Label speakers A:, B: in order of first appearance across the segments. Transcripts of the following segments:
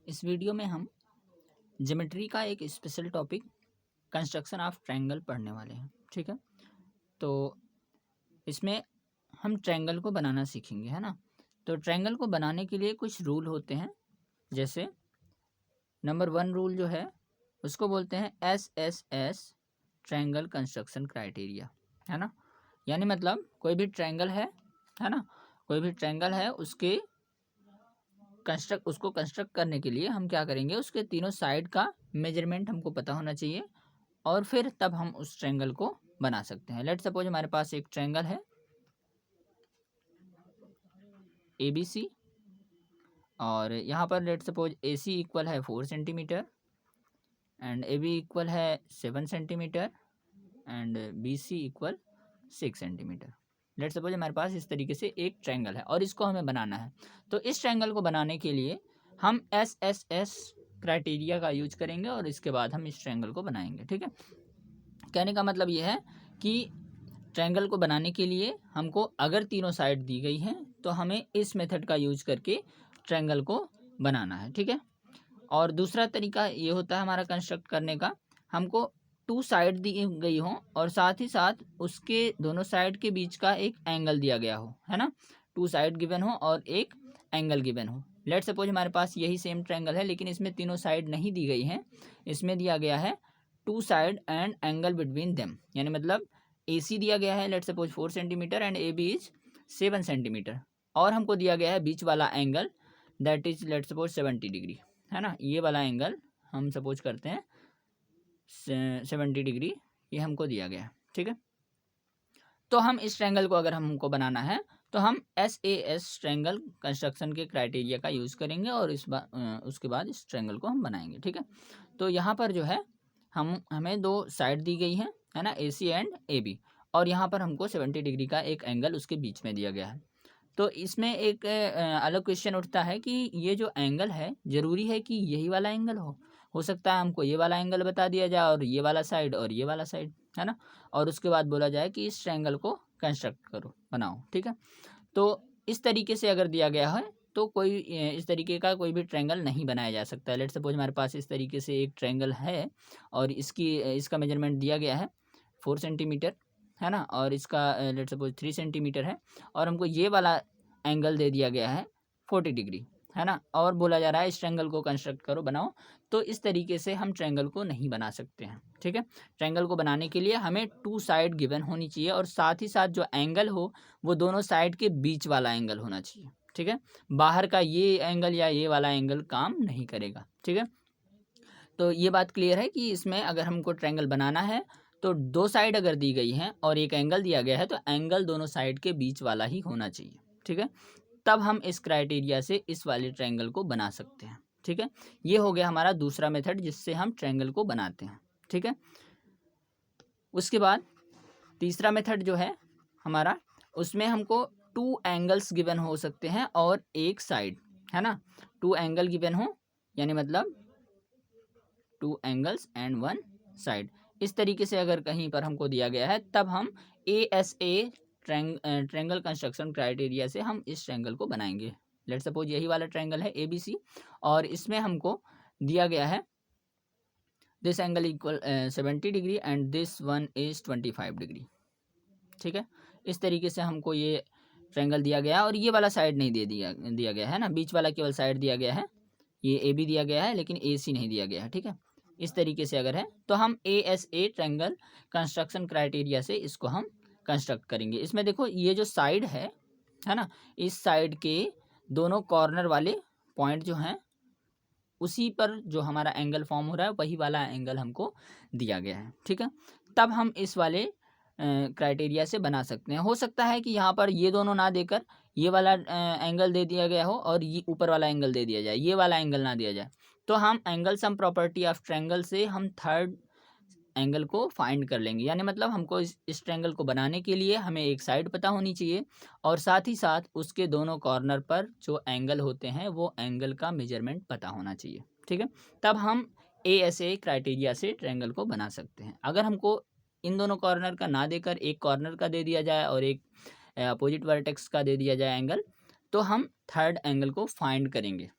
A: इस वीडियो में हम ज्योमेट्री का एक special topic construction of triangle पढ़ने वाले हैं। ठीक है, तो इसमें हम ट्रायंगल को बनाना सीखेंगे, है ना। तो ट्रायंगल को बनाने के लिए कुछ रूल होते हैं, जैसे नंबर 1 रूल जो है उसको बोलते हैं SSS ट्रायंगल कंस्ट्रक्शन क्राइटेरिया, है ना। यानी मतलब कोई भी ट्रायंगल है ना, कोई भी ट्रायंगल है उसको कंस्ट्रक्ट करने के लिए हम क्या करेंगे, उसके तीनों साइड का मेजरमेंट हमको पता होना चाहिए और फिर तब हम उस ट्रायंगल को बना सकते हैं। लेट सपोज हमारे पास एक ट्रायंगल है ABC और यहाँ पर लेट सपोज AC इक्वल है 4 सेंटीमीटर एंड AB इक्वल है 7 centimetre and BC equal 6 centimetre. Let suppose हमारे पास इस तरीके से एक ट्रायंगल है और इसको हमें बनाना है। तो इस ट्रायंगल को बनाने के लिए हम SSS क्राइटेरिया का यूज करेंगे और इसके बाद हम इस ट्रायंगल को बनाएंगे। ठीक है, कहने का मतलब ये है कि ट्रायंगल को बनाने के लिए हमको अगर तीनों साइड दी गई हैं तो हमें इस मेथड का यूज करके ट्रायंगल को बनाना है। ठीक है, और दूसरा तरीका ये होता है हमारा कंस्ट्रक्ट करने का, हमको 2 साइड दी गई हो और साथ ही साथ उसके दोनों साइड के बीच का एक एंगल दिया गया हो, है ना। 2 साइड गिवन हो और एक एंगल गिवन हो। लेट सपोज हमारे पास यही सेम ट्रायंगल है लेकिन इसमें तीनों साइड नहीं दी गई हैं, इसमें दिया गया है 2 side and angle between them, यानी मतलब AC दिया गया है let suppose 4 centimetre and AB is 7 centimetre और हमको दिया गया है बीच वाला angle that is let suppose 70 degree, है ना। ये वाला एंगल हम सपोज करते हैं 70 डिग्री, ये हमको दिया गया है। ठीक है, तो हम इस ट्रायंगल को अगर हमको बनाना है तो हम SAS ट्रायंगल कंस्ट्रक्शन के क्राइटेरिया का यूज़ करेंगे और उसके बाद इस ट्रायंगल को हम बनाएंगे। ठीक है, तो यहाँ पर जो है हमें 2 साइड दी गई है ना, AC एंड AB, और यहाँ पर हमको 70 डिग्री का एक एंगल उसके बीच में दिया गया है। तो इसमें एक अलग क्वेश्चन उठता है कि ये जो एंगल है ज़रूरी है कि यही वाला एंगल हो सकता है हमको ये वाला एंगल बता दिया जाए और ये वाला साइड और ये वाला साइड, है ना, और उसके बाद बोला जाए कि इस ट्रायंगल को कंस्ट्रक्ट करो, बनाओ। ठीक है, तो इस तरीके से अगर दिया गया है तो कोई इस तरीके का कोई भी ट्रायंगल नहीं बनाया जा सकता। लेट सपोज हमारे पास इस तरीके से एक ट्रायंगल है और इसका मेजरमेंट दिया गया है 4 सेंटीमीटर, है ना, और इसका लेट सपोज 3 सेंटीमीटर है और हमको ये वाला एंगल दे दिया गया है 40 डिग्री, है ना, और बोला जा रहा है इस ट्रायंगल को कंस्ट्रक्ट करो, बनाओ। तो इस तरीके से हम ट्रायंगल को नहीं बना सकते हैं। ठीक है, ट्रायंगल को बनाने के लिए हमें 2 साइड गिवन होनी चाहिए और साथ ही साथ जो एंगल हो वो दोनों साइड के बीच वाला एंगल होना चाहिए। ठीक है, बाहर का ये एंगल या ये वाला एंगल काम नहीं करेगा। ठीक है, तो ये बात क्लियर है कि इसमें अगर हमको ट्रायंगल बनाना है तो 2 साइड अगर दी गई हैं और एक एंगल दिया गया है तो एंगल दोनों साइड के बीच वाला ही होना चाहिए। ठीक है, तब हम इस क्राइटेरिया से इस वाले ट्रायंगल को बना सकते हैं। ठीक है, ये हो गया हमारा दूसरा मेथड जिससे हम ट्रायंगल को बनाते हैं। ठीक है, उसके बाद तीसरा मेथड जो है हमारा, उसमें हमको 2 एंगल्स गिवन हो सकते हैं और एक साइड, है ना, 2 एंगल गिवन हो यानी मतलब 2 एंगल्स एंड 1 साइड। इस तरीके से अगर कहीं पर हमको दिया गया है तब हम ASA ट्रायंगल कंस्ट्रक्शन क्राइटेरिया से हम इस ट्रायंगल को बनाएंगे। लेट सपोज यही वाला ट्रायंगल है ABC और इसमें हमको दिया गया है this angle equal 70 degree and this one is 25 degree. ठीक है, इस तरीके से हमको ये ट्रायंगल दिया गया और ये वाला साइड नहीं दिया गया है ना, बीच वाला केवल साइड दिया गया है। ये AB दिया गया है लेकिन AC नहीं दिया गया है। ठीक है, इस तरीके से अगर है तो हम ASA ट्रायंगल कंस्ट्रक्शन क्राइटेरिया से इसको हम कंस्ट्रक्ट करेंगे। इसमें देखो ये जो साइड है ना, इस साइड के दोनों कॉर्नर वाले पॉइंट जो हैं उसी पर जो हमारा एंगल फॉर्म हो रहा है वही वाला एंगल हमको दिया गया है। ठीक है, तब हम इस वाले क्राइटेरिया से बना सकते हैं। हो सकता है कि यहाँ पर ये दोनों ना देकर ये वाला एंगल दे दिया गया हो और ये ऊपर वाला एंगल दे दिया जाए, ये वाला एंगल ना दिया जाए, तो हम angle sum property of triangle से हम थर्ड एंगल को फाइंड कर लेंगे। यानी मतलब हमको इस ट्रायंगल को बनाने के लिए हमें एक साइड पता होनी चाहिए और साथ ही साथ उसके दोनों कॉर्नर पर जो एंगल होते हैं वो एंगल का मेजरमेंट पता होना चाहिए। ठीक है, तब हम ASA क्राइटेरिया से ट्रायंगल को बना सकते हैं। अगर हमको इन दोनों कॉर्नर का ना देकर एक कॉर्नर का दे दिया जाए और एक अपोजिट वर्टेक्स का दे दिया जाए एंगल, तो हम थर्ड एंगल को फाइंड करेंगे।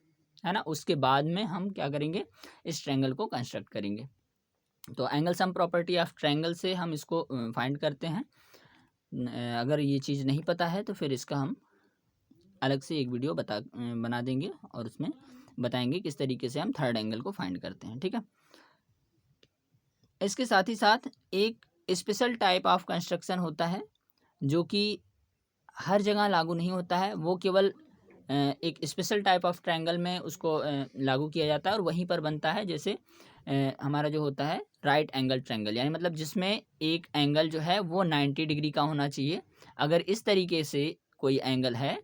A: है ना, उसके बाद में हम क्या करेंगे, इस ट्रायंगल को कंस्ट्रक्ट करेंगे। तो angle sum property of triangle से हम इसको फाइंड करते हैं। अगर ये चीज़ नहीं पता है तो फिर इसका हम अलग से एक वीडियो बना देंगे और उसमें बताएंगे किस तरीके से हम थर्ड एंगल को फाइंड करते हैं, ठीक है। इसके साथ ही साथ एक स्पेशल टाइप ऑफ कंस्ट्रक्शन होता है जो कि हर जगह लागू नहीं होता है, वो केवल एक स्पेशल टाइप ऑफ ट्रायंगल में उसको लागू किया जाता है और वहीं पर बनता है। जैसे हमारा जो होता है राइट एंगल ट्रायंगल, यानी मतलब जिसमें एक एंगल जो है वो 90 डिग्री का होना चाहिए। अगर इस तरीके से कोई एंगल है,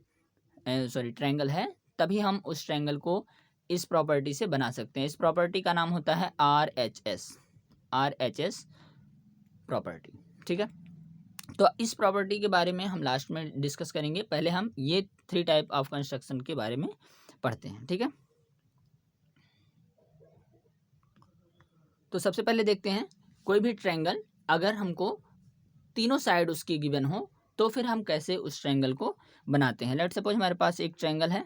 A: ट्रायंगल है, तभी हम उस ट्रायंगल को इस प्रॉपर्टी से बना सकते हैं। इस प्रॉपर्टी का नाम होता है RHS प्रॉपर्टी, ठीक है। तो इस प्रॉपर्टी के बारे में हम लास्ट में डिस्कस करेंगे। पहले हम ये 3 टाइप ऑफ कंस्ट्रक्शन के बारे में पढ़ते हैं, ठीक है। तो सबसे पहले देखते हैं, कोई भी ट्रायंगल अगर हमको तीनों साइड उसकी गिवन हो तो फिर हम कैसे उस ट्रायंगल को बनाते हैं। लेट्स सपोज हमारे पास एक ट्रायंगल है।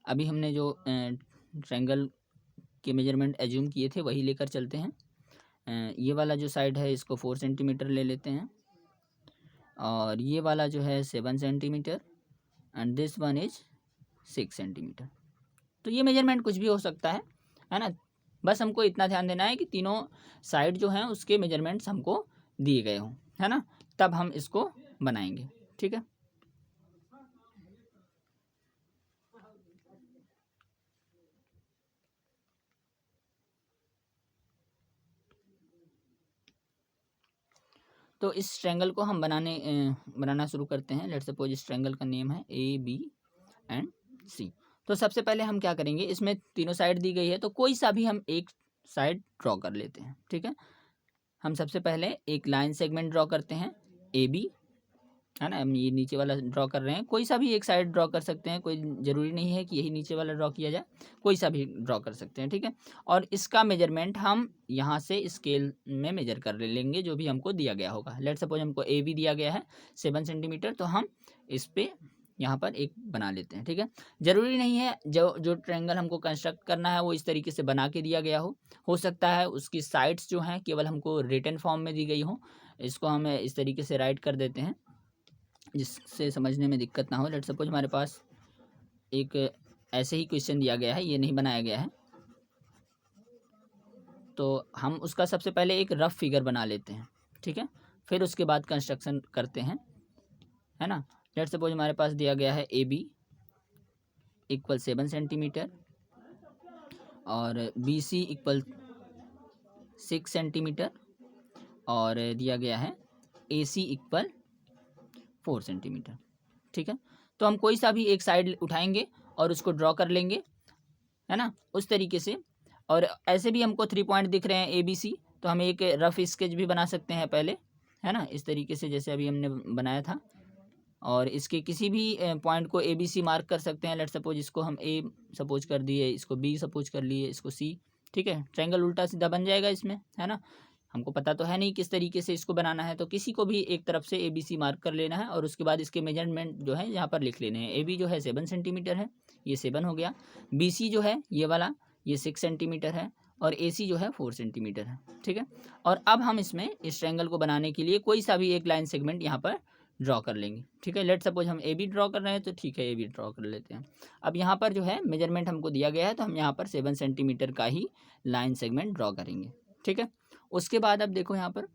A: अभी हमने जो ट्रायंगल के मेजरमेंट एज्यूम किए थे वही लेकर चलते हैं। ये वाला जो साइड है इसको 4 सेंटीमीटर ले लेते हैं और ये वाला जो है 7 centimetre and this one is 6 centimetre. तो ये मेजरमेंट कुछ भी हो सकता है ना। बस हमको इतना ध्यान देना है कि तीनों साइड जो हैं उसके मेजरमेंट्स हमको दिए गए हों, है ना, तब हम इसको बनाएंगे, ठीक है। तो इस ट्रायंगल को हम बनाना शुरू करते हैं। लेट्स सपोज इस ट्रायंगल का नेम है AB एंड C। तो सबसे पहले हम क्या करेंगे, इसमें तीनों साइड दी गई है तो कोई सा भी हम एक साइड ड्रॉ कर लेते हैं, ठीक है। हम सबसे पहले एक लाइन सेगमेंट ड्रॉ करते हैं AB, है ना। हम ये नीचे वाला ड्रॉ कर रहे हैं, कोई सा भी एक साइड ड्रॉ कर सकते हैं, कोई ज़रूरी नहीं है कि यही नीचे वाला ड्रॉ किया जाए, कोई सा भी ड्रॉ कर सकते हैं, ठीक है। और इसका मेजरमेंट हम यहाँ से स्केल में मेजर कर लेंगे जो भी हमको दिया गया होगा। लेट सपोज हमको AB दिया गया है 7 सेंटीमीटर, तो हम इस पर यहाँ पर एक बना लेते हैं, ठीक है। ज़रूरी नहीं है जो ट्रायंगल हमको कंस्ट्रक्ट करना है वो इस तरीके से बना के दिया गया हो सकता है उसकी साइड्स जो हैं केवल हमको रिटन फॉर्म में दी गई हो। इसको हम इस तरीके से राइट कर देते हैं जिससे समझने में दिक्कत ना हो। लेट सपोज हमारे पास एक ऐसे ही क्वेश्चन दिया गया है, ये नहीं बनाया गया है, तो हम उसका सबसे पहले एक रफ फिगर बना लेते हैं, ठीक है, फिर उसके बाद कंस्ट्रक्शन करते हैं, है ना। लेट सपोज हमारे पास दिया गया है AB इक्वल 7 सेंटीमीटर और BC इक्वल 6 सेंटीमीटर और दिया गया है AC इक्वल 4 सेंटीमीटर, ठीक है। तो हम कोई सा भी एक साइड उठाएंगे और उसको ड्रॉ कर लेंगे, है ना, उस तरीके से। और ऐसे भी हमको 3 पॉइंट दिख रहे हैं ABC, तो हम एक रफ स्केच भी बना सकते हैं पहले, है ना, इस तरीके से जैसे अभी हमने बनाया था। और इसके किसी भी पॉइंट को ABC मार्क कर सकते हैं। लेट सपोज इसको हम A सपोज कर दिए, इसको B सपोज कर लिए, इसको C, ठीक है। ट्रायंगल उल्टा सीधा बन जाएगा इसमें, है ना। हमको पता तो है नहीं किस तरीके से इसको बनाना है, तो किसी को भी एक तरफ से ABC मार्क कर लेना है और उसके बाद इसके मेजरमेंट जो है यहाँ पर लिख लेने हैं। AB जो है 7 सेंटीमीटर है, ये 7 हो गया। BC जो है ये वाला, ये 6 सेंटीमीटर है और AC जो है 4 सेंटीमीटर है, ठीक है। और अब हम इसमें इस ट्रायंगल को बनाने के लिए कोई सा भी एक लाइन सेगमेंट यहाँ पर ड्रॉ कर लेंगे, ठीक है। लेट सपोज हम AB ड्रॉ कर रहे हैं तो ठीक है AB ड्रॉ कर लेते हैं। अब यहाँ पर जो है मेजरमेंट हमको दिया गया है तो हम यहाँ पर 7 सेंटीमीटर का ही लाइन सेगमेंट ड्रॉ करेंगे, ठीक है। उसके बाद अब देखो यहाँ पर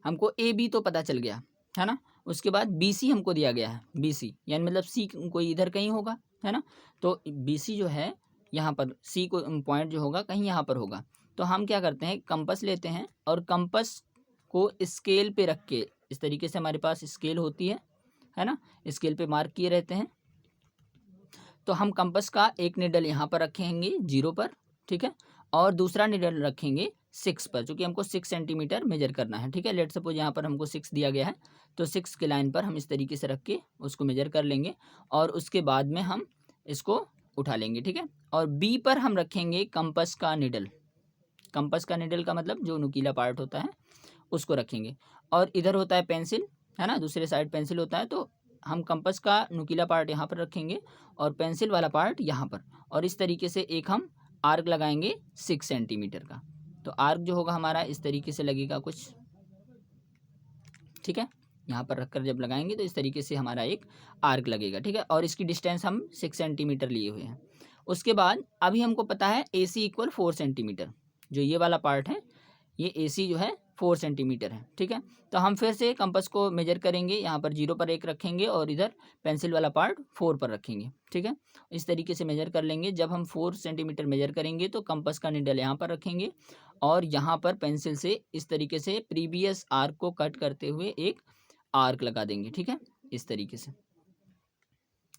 A: हमको AB तो पता चल गया, है ना। उसके बाद BC हमको दिया गया है, BC यानी मतलब C कोई इधर कहीं होगा, है ना। तो BC जो है यहाँ पर C को पॉइंट जो होगा कहीं यहाँ पर होगा। तो हम क्या करते हैं, कंपास लेते हैं और कंपास को स्केल पे रख के, इस तरीके से हमारे पास स्केल होती है ना, स्केल पे मार्क किए रहते हैं। तो हम कंपास का एक निडल यहाँ पर रखेंगे 0 पर, ठीक है, और दूसरा निडल रखेंगे 6 पर, चूँकि हमको 6 सेंटीमीटर मेजर करना है, ठीक है। लेट सपोज यहाँ पर हमको 6 दिया गया है तो 6 के लाइन पर हम इस तरीके से रख के उसको मेजर कर लेंगे और उसके बाद में हम इसको उठा लेंगे, ठीक है। और B पर हम रखेंगे कंपास का निडल। कंपास का निडल का मतलब जो नुकीला पार्ट होता है उसको रखेंगे। और इधर होता है पेंसिल, है ना, दूसरे साइड पेंसिल होता है, तो हम कंपास का नुकीला पार्ट यहाँ पर रखेंगे और पेंसिल वाला पार्ट यहाँ पर, और इस तरीके से एक हम आर्क लगाएंगे 6 सेंटीमीटर का। तो आर्क जो होगा हमारा इस तरीके से लगेगा कुछ, ठीक है। यहाँ पर रखकर जब लगाएंगे तो इस तरीके से हमारा एक आर्क लगेगा, ठीक है। और इसकी डिस्टेंस हम 6 सेंटीमीटर लिए हुए हैं। उसके बाद अभी हमको पता है AC इक्वल 4 सेंटीमीटर, जो ये वाला पार्ट है ये AC जो है 4 सेंटीमीटर है, ठीक है। तो हम फिर से कंपास को मेजर करेंगे, यहाँ पर 0 पर 1 रखेंगे और इधर पेंसिल वाला पार्ट 4 पर रखेंगे, ठीक है। इस तरीके से मेजर कर लेंगे। जब हम 4 सेंटीमीटर मेजर करेंगे तो कंपास का निडल यहाँ पर रखेंगे और यहाँ पर पेंसिल से इस तरीके से प्रीवियस आर्क को कट करते हुए एक आर्क लगा देंगे, ठीक है, इस तरीके से,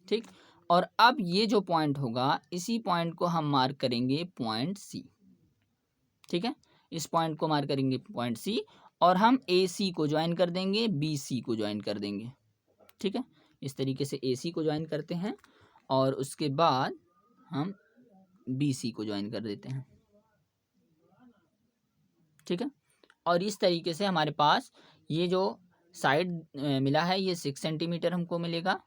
A: ठीक। और अब ये जो पॉइंट होगा इसी पॉइंट को हम मार्क करेंगे पॉइंट C, ठीक है। इस पॉइंट को मार्क करेंगे पॉइंट C और हम AC को ज्वाइन कर देंगे, BC को ज्वाइन कर देंगे, ठीक है। इस तरीके से AC को ज्वाइन करते हैं और उसके बाद हम BC को ज्वाइन कर देते हैं, ठीक है। और इस तरीके से हमारे पास ये जो साइड मिला है ये 6 सेंटीमीटर हमको मिलेगा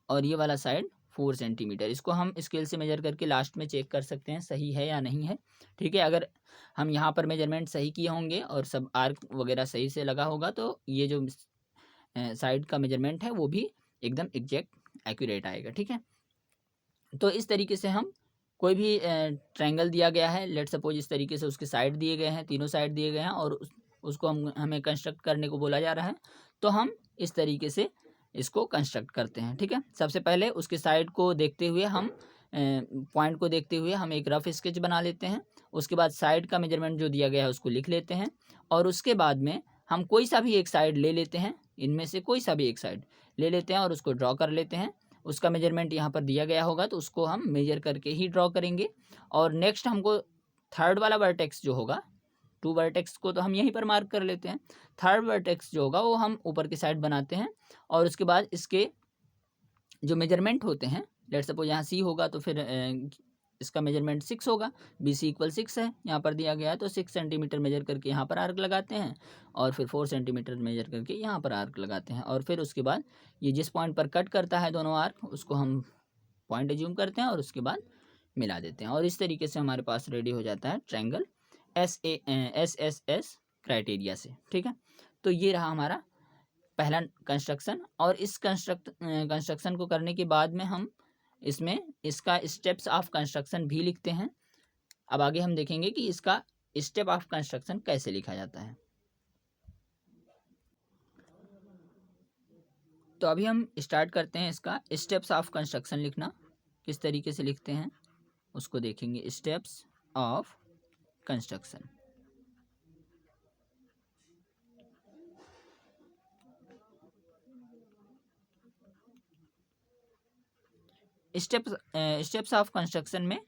A: और ये वाला साइड 4 सेंटीमीटर। इसको हम स्केल से मेजर करके लास्ट में चेक कर सकते हैं सही है या नहीं है, ठीक है। अगर हम यहाँ पर मेजरमेंट सही किए होंगे और सब आर्क वगैरह सही से लगा होगा तो ये जो साइड का मेजरमेंट है वो भी एकदम एग्जैक्ट एक्यूरेट आएगा, ठीक है। तो इस तरीके से हम कोई भी ट्रायंगल दिया गया है, लेट सपोज इस तरीके से उसके साइड दिए गए हैं, तीनों साइड दिए गए हैं और उसको हमें कंस्ट्रक्ट करने को बोला जा रहा है, तो हम इस तरीके से इसको कंस्ट्रक्ट करते हैं, ठीक है। सबसे पहले उसके साइड को देखते हुए हम पॉइंट को देखते हुए हम एक रफ स्केच बना लेते हैं। उसके बाद साइड का मेजरमेंट जो दिया गया है उसको लिख लेते हैं और उसके बाद में हम कोई सा भी एक साइड ले लेते हैं, इनमें से कोई सा भी एक साइड ले लेते हैं और उसको ड्रॉ कर लेते हैं। उसका मेजरमेंट यहाँ पर दिया गया होगा तो उसको हम मेजर करके ही ड्रॉ करेंगे। और नेक्स्ट हमको थर्ड वाला वर्टेक्स जो होगा, 2 वर्टेक्स को तो हम यहीं पर मार्क कर लेते हैं, थर्ड वर्टेक्स जो होगा वो हम ऊपर की साइड बनाते हैं और उसके बाद इसके जो मेजरमेंट होते हैं, लेट सपोज यहाँ C होगा तो फिर इसका मेजरमेंट 6 होगा, BC इक्वल 6 है यहाँ पर दिया गया है, तो 6 सेंटीमीटर मेजर करके यहाँ पर आर्क लगाते हैं और फिर 4 सेंटीमीटर मेजर करके यहाँ पर आर्क लगाते हैं और फिर उसके बाद ये जिस पॉइंट पर कट करता है दोनों आर्क उसको हम पॉइंट एज्यूम करते हैं और उसके बाद मिला देते हैं और इस तरीके से हमारे पास रेडी हो जाता है ट्रायंगल SSS क्राइटेरिया से, ठीक है। तो ये रहा हमारा पहला कंस्ट्रक्शन और इस कंस्ट्रक्शन को करने के बाद में हम इसमें इसका स्टेप्स ऑफ कंस्ट्रक्शन भी लिखते हैं। अब आगे हम देखेंगे कि इसका स्टेप ऑफ कंस्ट्रक्शन कैसे लिखा जाता है। तो अभी हम स्टार्ट करते हैं इसका स्टेप्स ऑफ कंस्ट्रक्शन लिखना। किस तरीके से लिखते हैं उसको देखेंगे। Steps of construction, steps of construction में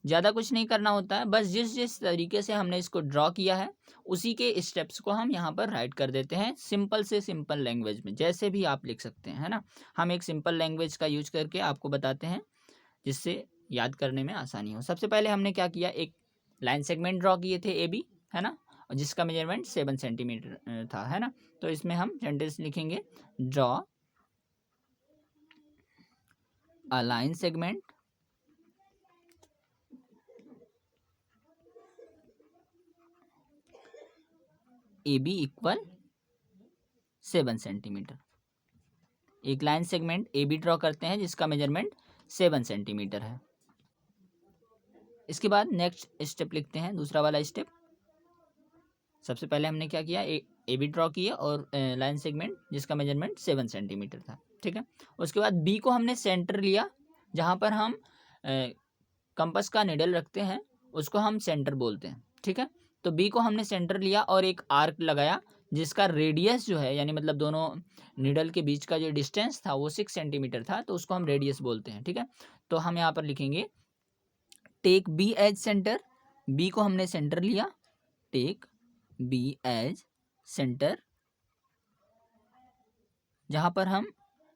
A: ज़्यादा कुछ नहीं करना होता है, बस जिस जिस तरीके से हमने इसको ड्रॉ किया है उसी के स्टेप्स को हम यहाँ पर राइट कर देते हैं सिंपल से सिंपल लैंग्वेज में, जैसे भी आप लिख सकते हैं, है ना। हम एक सिंपल लैंग्वेज का यूज करके आपको बताते हैं जिससे याद करने में आसानी हो। सबसे पहले हमने क्या किया, एक लाइन सेगमेंट ड्रॉ किए थे AB, है ना, और जिसका मेजरमेंट 7 सेंटीमीटर था, है ना। तो इसमें हम सेंटेंस लिखेंगे draw a line segment AB equal 7 centimetre. एक लाइन सेगमेंट AB ड्रॉ करते हैं जिसका मेजरमेंट 7 सेंटीमीटर है। इसके बाद नेक्स्ट स्टेप लिखते हैं, दूसरा वाला स्टेप। सबसे पहले हमने क्या किया, AB ड्रॉ किया और लाइन सेगमेंट जिसका मेजरमेंट 7 सेंटीमीटर था, ठीक है। उसके बाद B को हमने सेंटर लिया, जहाँ पर हम कंपास का निडल रखते हैं उसको हम सेंटर बोलते हैं, ठीक है। तो B को हमने सेंटर लिया और एक आर्क लगाया जिसका रेडियस जो है, यानी मतलब दोनों निडल के बीच का जो डिस्टेंस था वो 6 सेंटीमीटर था, तो उसको हम रेडियस बोलते हैं, ठीक है। तो हम यहाँ पर लिखेंगे take B as centre. B को हमने सेंटर लिया, टेक B एज सेंटर, जहाँ पर हम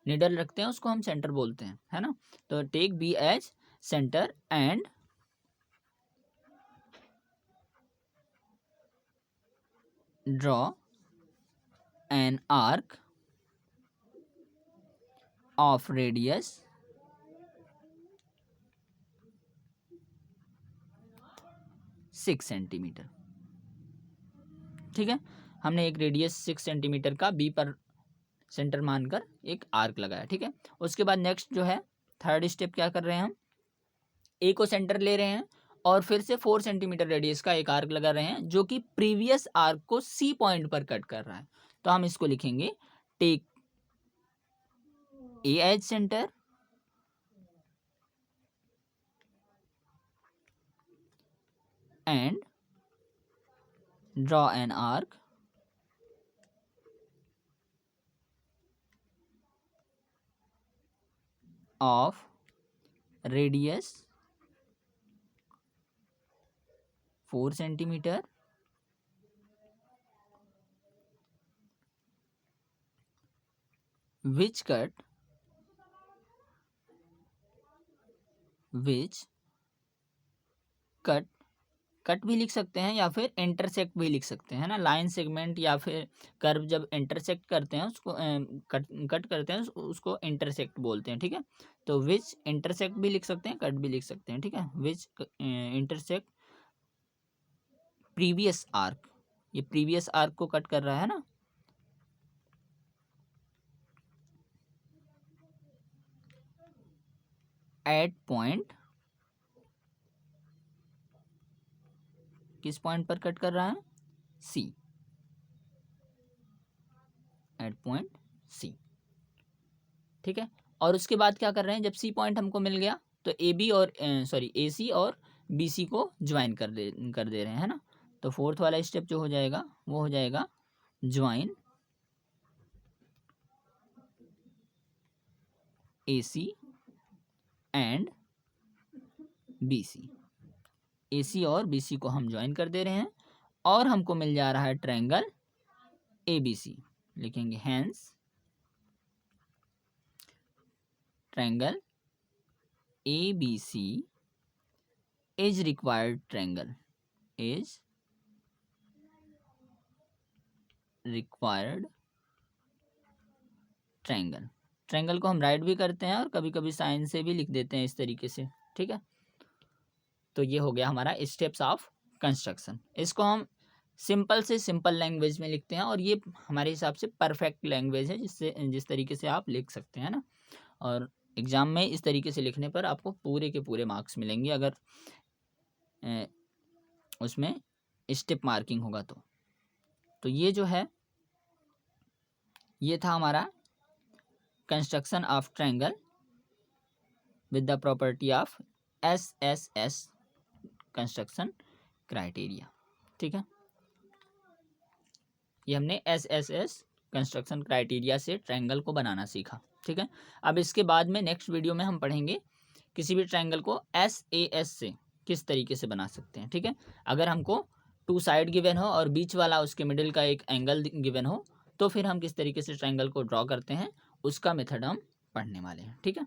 A: निडल रखते हैं उसको हम सेंटर बोलते हैं, है ना। तो take B as centre and draw an arc of radius six centimetre. ठीक है, हमने एक रेडियस 6 सेंटीमीटर का बी पर सेंटर मानकर एक आर्क लगाया। ठीक है, उसके बाद नेक्स्ट जो है थर्ड स्टेप क्या कर रहे हैं, हम ए को सेंटर ले रहे हैं और फिर से 4 सेंटीमीटर रेडियस का एक आर्क लगा रहे हैं जो कि प्रीवियस आर्क को सी पॉइंट पर कट कर रहा है। तो हम इसको लिखेंगे take A as centre and draw an arc of radius 4 centimetre which cut भी लिख सकते हैं या फिर इंटरसेक्ट भी लिख सकते हैं ना। लाइन सेगमेंट या फिर कर्व जब इंटरसेक्ट करते हैं उसको कट करते हैं उसको इंटरसेक्ट बोलते हैं। ठीक है, तो विच इंटरसेक्ट भी लिख सकते हैं, कट भी लिख सकते हैं। ठीक है, विच इंटरसेक्ट प्रीवियस आर्क, ये प्रीवियस आर्क को कट कर रहा है ना। एट पॉइंट, किस पॉइंट पर कट कर रहा है, सी, एट पॉइंट सी। ठीक है, और उसके बाद क्या कर रहे हैं, जब सी पॉइंट हमको मिल गया तो ए बी और ए सी और बी सी को ज्वाइन कर दे रहे हैं, है ना। तो फोर्थ वाला स्टेप जो हो जाएगा वो हो जाएगा join A C and B C. A C और बी सी को हम ज्वाइन कर दे रहे हैं और हमको मिल जा रहा है ट्रायंगल ए बी सी। लिखेंगे hence triangle A B C is required triangle, is required triangle. Triangle को हम राइट भी करते हैं और कभी कभी साइन से भी लिख देते हैं इस तरीके से। ठीक है, तो ये हो गया हमारा स्टेप्स ऑफ कंस्ट्रक्शन। इसको हम सिंपल से सिंपल लैंग्वेज में लिखते हैं और ये हमारे हिसाब से परफेक्ट लैंग्वेज है जिस तरीके से आप लिख सकते हैं ना। और एग्ज़ाम में इस तरीके से लिखने पर आपको पूरे के पूरे मार्क्स मिलेंगे अगर उसमें स्टेप मार्किंग होगा तो ये जो है ये था हमारा construction of triangle with the property of SSS construction criteria. ठीक है, ये हमने SSS कंस्ट्रक्शन क्राइटेरिया से ट्रायंगल को बनाना सीखा। ठीक है, अब इसके बाद में नेक्स्ट वीडियो में हम पढ़ेंगे किसी भी ट्रायंगल को SAS से किस तरीके से बना सकते हैं। ठीक है, अगर हमको 2 साइड गिवन हो और बीच वाला उसके मिडिल का एक एंगल गिवन हो तो फिर हम किस तरीके से ट्रायंगल को ड्रॉ करते हैं उसका मेथड हम पढ़ने वाले हैं। ठीक है।